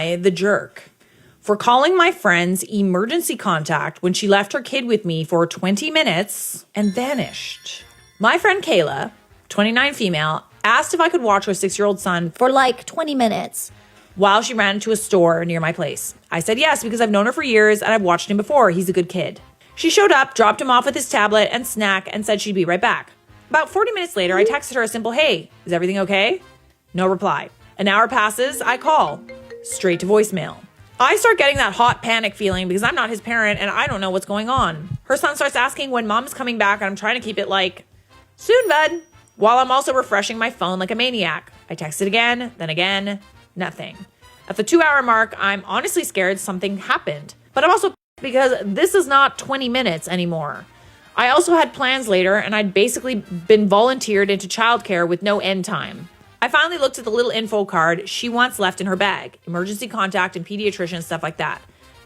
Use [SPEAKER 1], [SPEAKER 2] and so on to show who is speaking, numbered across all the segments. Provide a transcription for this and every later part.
[SPEAKER 1] I the jerk for calling my friend's emergency contact when she left her kid with me for 20 minutes and vanished? My friend Kayla, 29 female, asked if I could watch her 6-year-old son
[SPEAKER 2] For like 20 minutes.
[SPEAKER 1] while she ran to a store near my place. I said yes because I've known her for years and I've watched him before. He's a good kid. She showed up, dropped him off with his tablet and snack, and said she'd be right back. About 40 minutes later, I texted her a simple, "Hey, is everything okay?" No reply. An hour passes, I call. Straight to voicemail. I start getting that hot panic feeling because I'm not his parent and I don't know what's going on. Her son starts asking when mom's coming back, and I'm trying to keep it like, "Soon, bud," while I'm also refreshing my phone like a maniac. I texted again, then again, nothing. At the 2-hour mark, I'm honestly scared something happened, but I'm also because this is not 20 minutes anymore. I also had plans later, and I'd basically been volunteered into childcare with no end time. I finally looked at the little info card she wants left in her bag, emergency contact and pediatrician, stuff like that.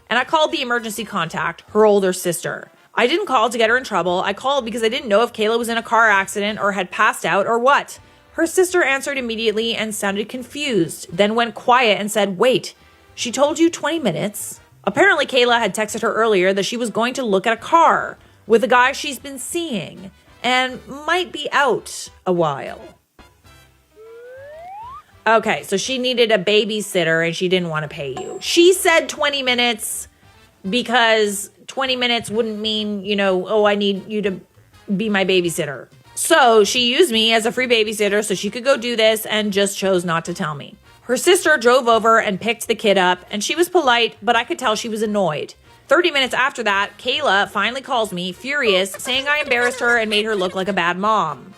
[SPEAKER 1] And I called the emergency contact, her older sister. I didn't call to get her in trouble. I called because I didn't know if Kayla was in a car accident or had passed out or what. Her sister answered immediately and sounded confused, then went quiet and said, "Wait, she told you 20 minutes?" Apparently, Kayla had texted her earlier that she was going to look at a car with a guy she's been seeing and might be out a while. Okay, so she needed a babysitter and she didn't want to pay you. She said 20 minutes because 20 minutes wouldn't mean, oh, I need you to be my babysitter. So she used me as a free babysitter so she could go do this and just chose not to tell me. Her sister drove over and picked the kid up, and she was polite, but I could tell she was annoyed. 30 minutes after that, Kayla finally calls me, furious, saying I embarrassed her and made her look like a bad mom.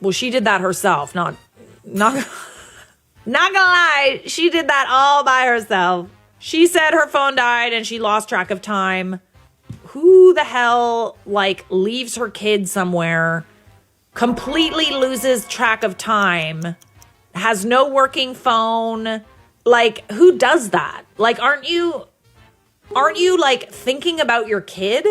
[SPEAKER 1] Well, she did that herself, not gonna lie, she did that all by herself. She said her phone died and she lost track of time. Who the hell, leaves her kid somewhere, completely loses track of time, has no working phone? Who does that? Aren't you thinking about your kid?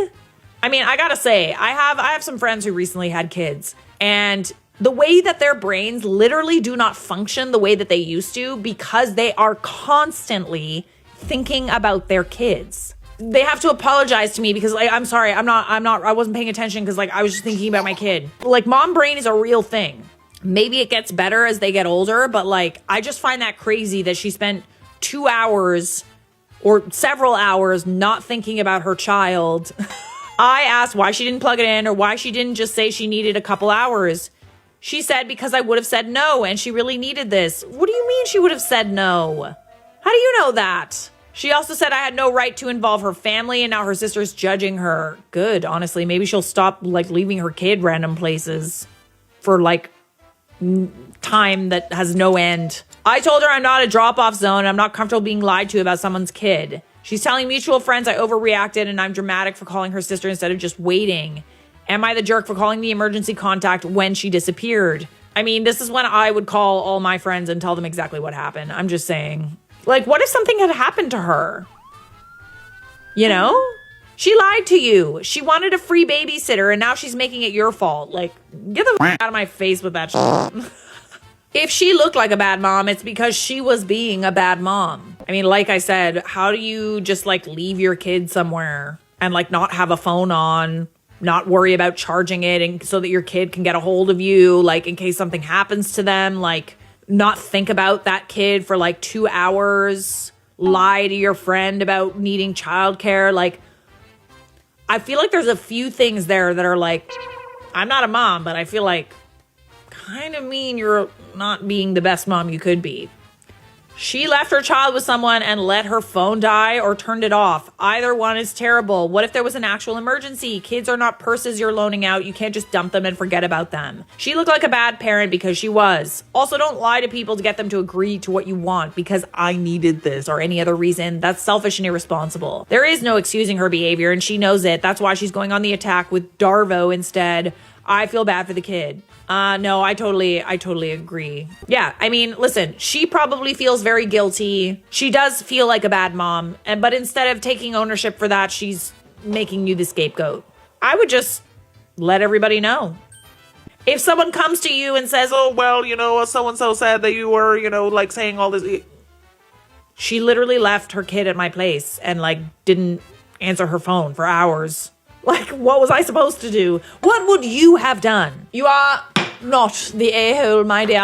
[SPEAKER 1] I mean, I gotta say, I have some friends who recently had kids, and the way that their brains literally do not function the way that they used to because they are constantly thinking about their kids. They have to apologize to me because I'm sorry, I wasn't paying attention because I was just thinking about my kid. Mom brain is a real thing. Maybe it gets better as they get older, but I just find that crazy that she spent 2 hours or several hours not thinking about her child. I asked why she didn't plug it in or why she didn't just say she needed a couple hours. She said because I would have said no and she really needed this. What do you mean she would have said no? How do you know that? She also said I had no right to involve her family and now her sister's judging her. Good, honestly. Maybe she'll stop leaving her kid random places for time that has no end. I told her I'm not a drop-off zone and I'm not comfortable being lied to about someone's kid. She's telling mutual friends I overreacted and I'm dramatic for calling her sister instead of just waiting. Am I the jerk for calling the emergency contact when she disappeared? I mean, this is when I would call all my friends and tell them exactly what happened. I'm just saying. What if something had happened to her? She lied to you. She wanted a free babysitter and now she's making it your fault. Get the f*** out of my face with that shit. If she looked like a bad mom, it's because she was being a bad mom. I mean, like I said, how do you just leave your kid somewhere and not have a phone on, not worry about charging it and so that your kid can get a hold of you, in case something happens to them, not think about that kid for 2 hours, lie to your friend about needing childcare. I feel there's a few things there that are I'm not a mom, but I feel kind of mean you're not being the best mom you could be. She left her child with someone and let her phone die or turned it off. Either one is terrible. What if there was an actual emergency? Kids are not purses you're loaning out. You can't just dump them and forget about them. She looked like a bad parent because she was. Also, don't lie to people to get them to agree to what you want because I needed this or any other reason. That's selfish and irresponsible. There is no excusing her behavior and she knows it. That's why she's going on the attack with Darvo instead. I feel bad for the kid. No, I totally agree. Yeah, I mean, listen, she probably feels very guilty. She does feel like a bad mom, but instead of taking ownership for that, she's making you the scapegoat. I would just let everybody know. If someone comes to you and says, "Oh, well, so-and-so said that you were, saying all this," She literally left her kid at my place and like didn't answer her phone for hours. Like, what was I supposed to do? What would you have done? You are not the a-hole, my dear.